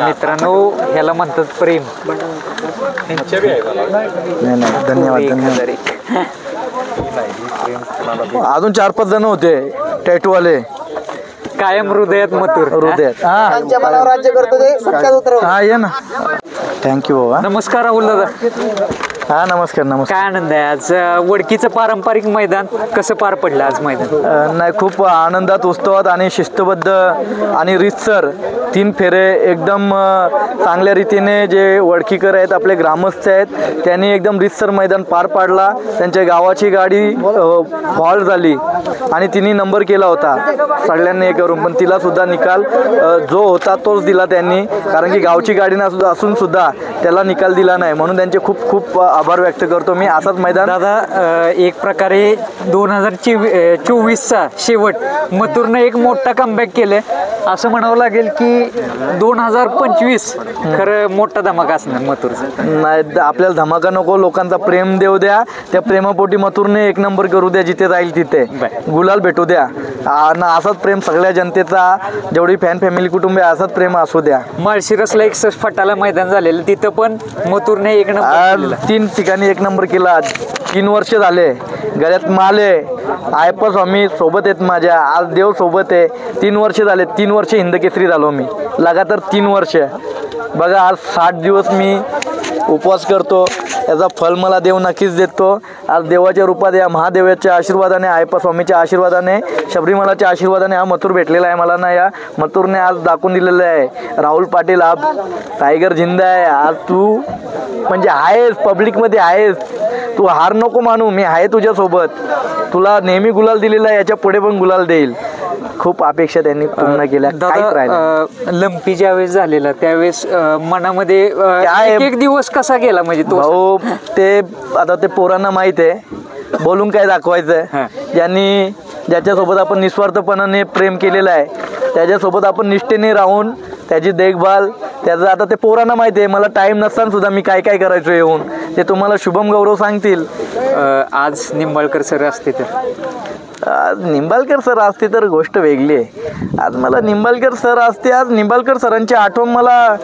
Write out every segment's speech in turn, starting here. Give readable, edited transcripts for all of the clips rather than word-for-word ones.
मित्रांनो ह्याला म्हणतात प्रेम. नाही धन्यवाद. अजून 4-5 जण होते टॅटूवाले कायम हृदयात मथुर. हृदयात राज्य करतो ते सत्यात उतरव. हा ये ना. थँक्यू बाबा. नमस्कार राहुल दादा. हा नमस्कार. काय आनंद आहे आज वडकीचं पारंपरिक मैदान कसं पार पडलं आज मैदान? नाही खूप आनंदात, उत्सवात आणि शिस्तबद्ध आणि रीतसर 3 फेरे एकदम चांगल्या रीतीने जे वडकीकर आहेत आपले ग्रामस्थ आहेत त्यांनी एकदम रीतसर मैदान पार पाडला. त्यांच्या गावाची गाडी फॉल झाली आणि तिने नंबर केला होता सगळ्यांनी हे करून, पण तिला सुद्धा निकाल जो होता तोच दिला त्यांनी, कारण की गावची गाडी असून सुद्धा त्याला निकाल दिला नाही, म्हणून त्यांचे खूप खूप आभार व्यक्त करतो मी. असाच मैदान दादा एक प्रकारे 2024चा शेवट मथुरनं एक मोठा कमबॅक केलाय असं म्हणावं लागेल की 2025 खरं मोठा धमाका असणार मथुरचा. नाही आपल्याला धमाका नको, लोकांचा प्रेम देऊ द्या. त्या प्रेमापोटी मथुरने 1 नंबर करू द्या, जिथे जाईल तिथे गुलाल भेटू द्या. असाच प्रेम सगळ्या जनतेचा, जेवढी फॅन फॅमिली कुटुंब आहे असाच प्रेम असू द्या. माळशिरसला एक फटाला मैदान झालेलं तिथं पण मथुरने 1 नंबर 3 ठिकाणी 1 नंबर केला. 3 वर्ष झाले गळ्यात माल आहे. आयप्पा स्वामी सोबत आहेत माझ्या, आज देव सोबत आहे. 3 वर्ष झाले. 3 वर्ष हिंदकेसरी झालो मी लगातार 3 वर्ष. बघा आज 60 दिवस मी उपवास करतो, याचा फल मला देव नक्कीच देतो. आज देवाच्या रूपात या महादेवाच्या आशीर्वादाने, आयप्पा स्वामीच्या आशीर्वादाने, शबरीमालाच्या आशीर्वादाने हा मथुर भेटलेला आहे मला. ना या मथुरने आज दाखवून दिलेलं आहे. राहुल पाटील हा टायगर जिंदा आहे. आज तू म्हणजे आहेस, पब्लिकमध्ये आहेस, तू हार नको मानू, मी आहे तुझ्यासोबत. तुला नेहमी गुलाल दिलेला आहे, याच्या पुढे पण गुलाल देईल. खूप अपेक्षा त्यांनी पूर्ण केल्या. लंपी ज्यावेळेस झालेला त्यावेळेस मनामध्ये एक दिवस कसा गेला म्हणजे तो भाऊ, ते आता ते पोरांना माहित आहे, बोलून काय दाखवायचं. ज्याच्यासोबत आपण निस्वार्थपणाने प्रेम केलेलं आहे त्याच्यासोबत आपण निष्ठेने राहून त्याची देखभाल त्याचं, आता ते पोरांना माहिती आहे. मला टाइम नसताना सुद्धा मी काय काय करायचो येऊन, ते तुम्हाला शुभम गौरव सांगतील. आज निंबाळकर सर असते तर, आज निंबाळकर सर असते तर गोष्ट वेगळी आहे. आज मला निंबाळकर सर असते. आज निंबाळकर सरांची आठवण मला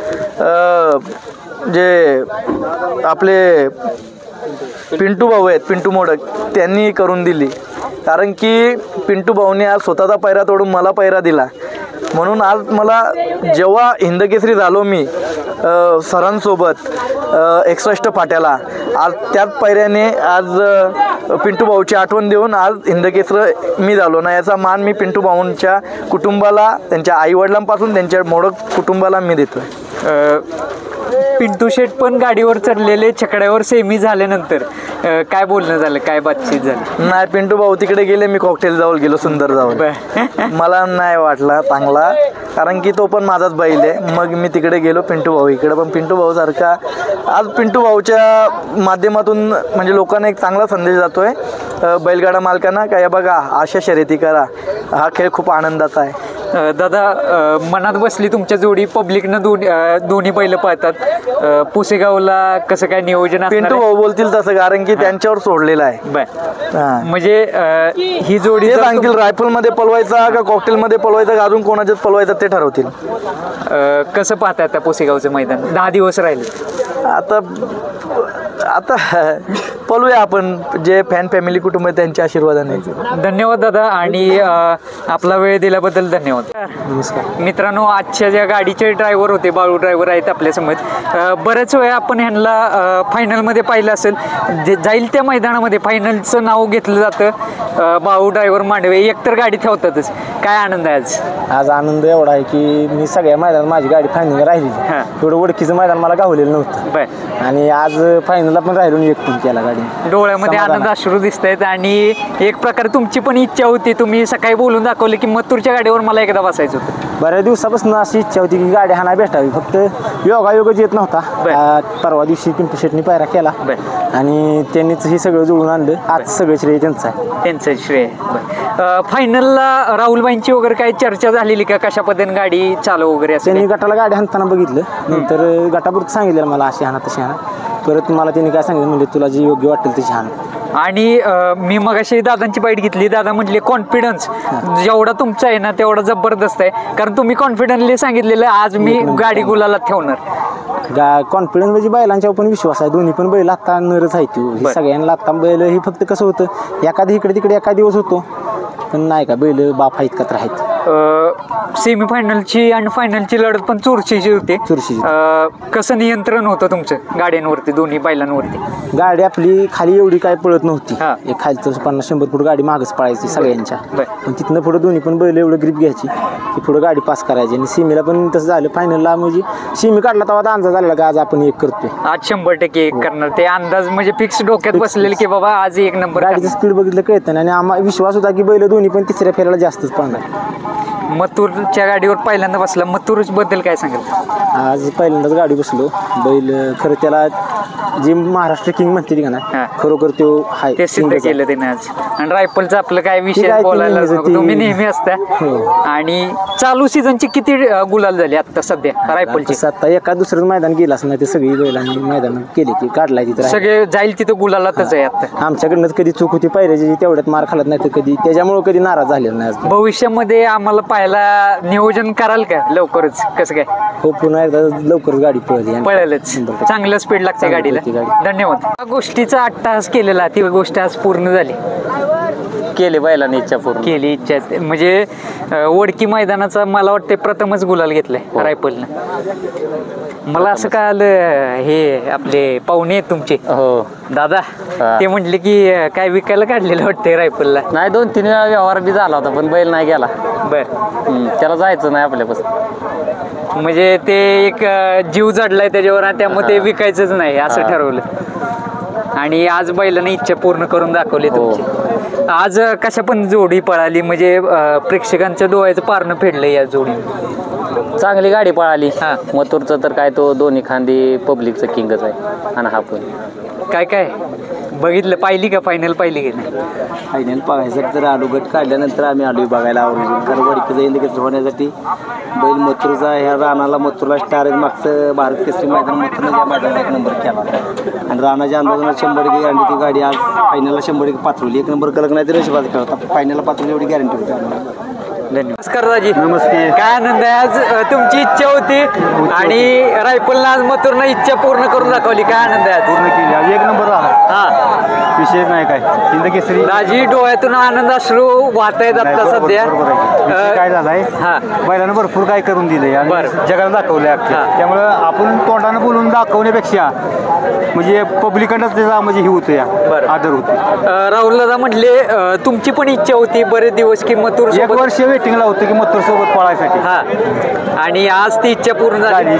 जे आपले पिंटू भाऊ आहेत, पिंटू मोडक, त्यांनी करून दिली. कारण की पिंटू भाऊने आज स्वतःचा पैरा तोडून मला पैरा दिला. म्हणून आज मला जेव्हा हिंदकेसरी झालो मी सरांसोबत 61 फाट्याला, आज त्याच पैऱ्याने आज पिंटू भाऊची आठवण देऊन आज हिंदकेसरी मी झालो ना, याचा मान मी पिंटू भाऊंच्या कुटुंबाला, त्यांच्या आईवडिलांपासून त्यांच्या मोडक कुटुंबाला मी देतोय. पिंटू शेट पण गाडीवर चढलेले, छकड्यावर सेमी झाल्यानंतर काय बोलणं झालं, काय बातचीत झाली? नाही, पिंटू भाऊ तिकडे गेले, मी कॉकटेल जाऊन गेलो, सुंदर जाऊन. मला नाही वाटला चांगला, कारण की तो पण माझाच बैल आहे. मग मी तिकडे गेलो पिंटू भाऊ इकडे. पण पिंटू भाऊ सारखा आज पिंटू भाऊच्या माध्यमातून म्हणजे लोकांना एक चांगला संदेश जातोय बैलगाडा मालकांना, काय बघा अशा शर्यती करा, हा खेळ खूप आनंदाचा आहे. दादा मनात बसली तुमच्या जोडी, पब्लिकनं दोन्ही बैल पळतात. पुसेगावला कसं काय नियोजन? पिंटू भाऊ बोलतील तसं, कारण की त्यांच्यावर सोडलेलं आहे. म्हणजे ही जोडी सांगतील रायफल मध्ये पलवायचा का कॉकटेल मध्ये पलवायचा का अजून कोणाच्याच पलवायचा ते ठरवतील. कसं पाहताय आता पुसेगावचं मैदान? 10 दिवस राहिले. आता पळूया आपण, जे फॅन फॅमिली कुटुंब आहे त्यांच्या आशीर्वादाने. धन्यवाद दादा, आणि आपला वेळ दिल्याबद्दल धन्यवाद. नमस्कार मित्रांनो, आजच्या ज्या गाडीचे ड्रायव्हर होते, बाळू ड्रायव्हर आहेत आपल्यासमोर. बऱ्याच वेळा आपण ह्यांना फायनलमध्ये पाहिलं असेल, जाईल त्या मैदानामध्ये फायनलचं नाव घेतलं जातं. बाळू ड्रायव्हर मांडवे एकतर गाडी ठेवतातच. काय आनंद आहे आज? आज आनंद एवढा आहे की मी सगळ्या मैदानात माझी गाडी फायनल राहिली. एवढं ओळखीचं मैदान मला गावलेलं नव्हतं, आणि आज फायनलला पण राहिलो एकटी केला गाडी. डोळ्यामध्ये आनंद अश्रू दिसत आहेत, आणि एक प्रकारे तुमची पण इच्छा होती, तुम्ही सकाळी बोलून दाखवले की मथुरच्या गाडीवर मला एकदा बसायचं होतं. बऱ्याच दिवसापासून अशी इच्छा होती की गाडी हाना भेटावी, फक्त योगायोगच येत नव्हता. परवा दिवशी पिंटू शेटनी पायरा केला आणि त्यांनीच हे सगळं जुळून आणलं. आज सगळं श्रेय त्यांचं आहे, त्यांचं श्रेय. फायनलला राहुलबाईंची वगैरे काही चर्चा झालेली का, कशा पद्धतीने गाडी चालू वगैरे? त्यांनी गटाला गाडी हाणताना बघितलं, नंतर गटापुरतं सांगितलं मला अशी हाना तशी हाना. परत मला त्यांनी काय सांगितलं म्हणजे तुला जी योग्य वाटेल तशी हाना. आणि मी मगाशी दादांची बाईट घेतली. दादा म्हटले कॉन्फिडन्स जेवढा तुमचा आहे ना तेवढा जबरदस्त आहे, कारण तुम्ही कॉन्फिडंटली सांगितलेलं आज मी गाडी गुलाला ठेवणार. कॉन्फिडन्स म्हणजे बैलांच्यावर पण विश्वास आहे. दोन्ही पण बैल आता नरच आहे. सगळ्यांना आता बैल ही फक्त कसं होतं एखादी इकडे तिकडे एका दिवस होतो, पण नाही का बैल बाप आहेत का तर आहेत. सेमीफायनलची आणि फायनलची लढत पण चुरशीची होती. कसं नियंत्रण होतं तुमचं गाड्यांवरती, दोन्ही बैलांवरती? गाडी आपली खाली एवढी काय पळत नव्हती. एक खालचं 50-100 फूट गाडी मागच पळायची सगळ्यांच्या, पण तिथनं पुढे दोन्ही पण बैल एवढं ग्रीप घ्यायची की पुढे गाडी पास करायची. आणि सीमेला पण तसं झालं. फायनलला म्हणजे सीमी काढला तेव्हा अंदाज आलेला का आज आपण एक करतोय, आज 100% एक करणार. ते अंदाज म्हणजे फिक्स डोक्यात बसलेले की बाबा आज एक नंबर. गाडीचं स्पीड बघितलं कळतं आणि आम्हाला विश्वास होता की बैल दोन्ही पण तिसऱ्या फेऱ्याला जास्तच पळणार. मथुरच्या गाडीवर पहिल्यांदा बसला, मथुर बद्दल काय सांगाल? आज पहिल्यांदाच गाडी बसलो. बैल खरं त्याला जे महाराष्ट्र किंग म्हणते का ना, खरोखर तो हाय ते सिद्ध केलं त्याने आज. आणि रायफलचं आपलं काय विषय बोलायला तुम्ही नेहमी असता. आणि चालू सीझनची किती गुलाल झाली आता सध्या रायफलची? आता एका दुसरं मैदान गेलाच नाही, ते सगळी बैलांनी मैदान केले की काढलाय तिथं सगळे जाईल तिथं गुलालातच आहे आता. आमच्याकडनंच कधी चूक होती पायऱ्याची, तेवढ्यात मार खालत नाही तर कधी त्याच्यामुळे कधी नाराज झालेला नाही. भविष्यामध्ये आम्हाला पाहायला नियोजन कराल का लवकरच? कसं काय? हो, पुन्हा एकदा लवकरच गाडी पळेलच. चांगलं स्पीड लागते गाडीला. धन्यवाद. त्या गोष्टीचा अट्टहास केलेला, ती गोष्ट आज पूर्ण झाली. केली बैलांनी इच्छा पूर्ण केली इच्छा. म्हणजे वडकी मैदानाचा मला वाटतं प्रथमच गुलाल घेतलाय रायफलनं. मला असं कळालं हे आपले पाहुणे आहेत तुमचे दादा, ते म्हटले की काय विकायला काढलेलं वाटतंय रायफलला. नाही, 2-3 वेळा व्यवहार बी झाला होता, पण बैल नाही गेला. बर, त्याला जायचं नाही आपल्यापासून. म्हणजे ते एक जीव जडलाय त्याच्यावर, त्यामुळे ते विकायचंच नाही असं ठरवलं. आणि आज बैलाने इच्छा पूर्ण करून दाखवली तुमची. आज कशा पण जोडी पळाली, म्हणजे प्रेक्षकांच्या डोळ्याचं पारणं फेडलं या जोडी. चांगली गाडी पळाली. मथुरचं तर काय तो दोन्ही खांदी पब्लिकचं किंगच आहे. आणि हा पण काय बघितलं, पाहिली का फायनल? पाहिली की नाही? फायनल बघायचं तर आलो. गट काढल्यानंतर आम्ही आलो बघायला आवडून, कारण वडकीचं इंदकेसरी होण्यासाठी बैल मथुरचा ह्या रानाला मथुरला स्टार आहे. मागचं भारत केसरी मैदान मथुरनं या मैदानात 1 नंबर केला आणि रानाच्या अंदाजानं 100% आणि ती गाडी आज फायनलला 100% पाठवली. 1 नंबर कलक नाही तर रेषेबाज खेळतात, फायनलला पाठवली एवढी गॅरंटी होती आम्हाला. नमस्कार दाजी. नमस्ते. काय आनंद आहे, आज तुमची इच्छा होती आणि रायफलनं आज मथुरनं इच्छा पूर्ण करून दाखवली. काय आनंद आहे? पूर्ण केली आज 1 नंबर झाला, विषय नाही काय. इंदकेसरी दाजी डोळ्यातून आनंद अश्रू वाहत आहेत आता सध्या. काय झालाय, बैलानं भरपूर काय करून दिले आणि जगाला दाखवले. त्यामुळे आपण तोंडानं बोलून दाखवण्यापेक्षा म्हणजे पब्लिककडनंच त्याचा म्हणजे ही होतं या आदर होतो. राहुल दादा म्हटले तुमची पण इच्छा होती बरेच दिवस की मथुर 1 वर्ष वेटिंगला होतं की मथुर सोबत पळायसाठी. आणि आज ती इच्छा पूर्ण झाली.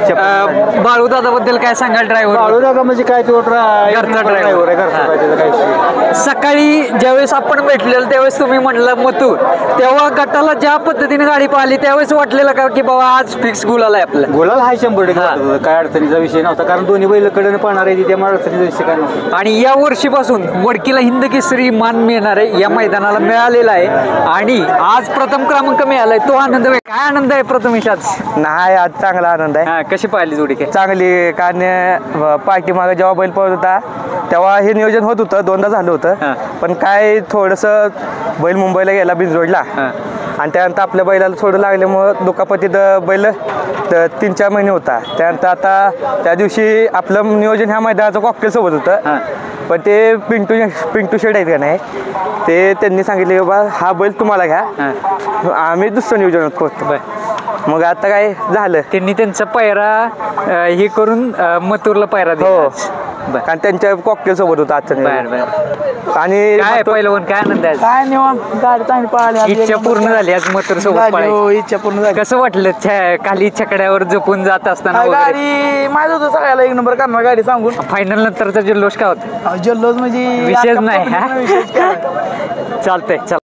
बाळू दादा बद्दल काय सांगाल? ड्रायव्हर बाळू दादा म्हणजे काय, तो घरचा ड्रायव्हर आहे, घरचा. सकाळी ज्यावेळेस आपण भेटलेलं त्यावेळेस तुम्ही म्हटलं मथुर, तेव्हा गटाला ज्या पद्धतीने गाडी पाहिली त्यावेळेस वाटलेलं का की बाबा आज फिक्स गुलाल आहे आपला? गुलाल हाय 100%. काय अडचणीचा विषय नव्हता, कारण दोन्ही बैल कडे पळणार आहे, त्यामुळे अडचणीचा विषय काय नव्हता. आणि या वर्षीपासून वडकीला हिंद केसरी मान मिळणार आहे, या मैदानाला मिळालेला आहे आणि आज प्रथम क्रमांक मिळालाय. तो आनंद काय आनंद आहे प्रथमेश आज? नाही, आज चांगला आनंद आहे. कशी पाहिली जोडी? काय चांगली, कारण पाठीमागे जेव्हा बैल पळत होता तेव्हा हे नियोजन होत होतं, 2दा झालं होतं. पण काय थोडंसं बैल मुंबईला गेला बिनजोडला आणि त्यानंतर आपल्या बैलाला थोडं लागल्यामुळं दुखापतीत बैल 3-4 महिने होता. त्यानंतर आता त्या दिवशी आपलं नियोजन ह्या मैदानाचं कॉकटेल सोबत होतं, पण ते पिंटू शेड आहेत का नाही, ते त्यांनी सांगितले की बाबा हा बैल तुम्हाला घ्या, आम्ही दुसरं नियोजन करतो. मग आता काय झालं, त्यांनी त्यांचा पायरा हे करून मथुरला पायरा दिला. कारण त्यांच्या कॉकटेल सोबत होता आजचं. आणि काय पहिलं काय आनंद आहे? काय निवांत, गाडी चांगली पळाली, इच्छा पूर्ण झाली आज मथुर सोबत पळायची. इच्छा पूर्ण झाली. कसं वाटलं खाली छकड्यावर जपून जात असताना? गाडी माझं होतं सगळ्याला 1 नंबर करणार गाडी सांगून. फायनल नंतरचा जल्लोष काय होता? जल्लोष म्हणजे विषयच नाही. चालतंय.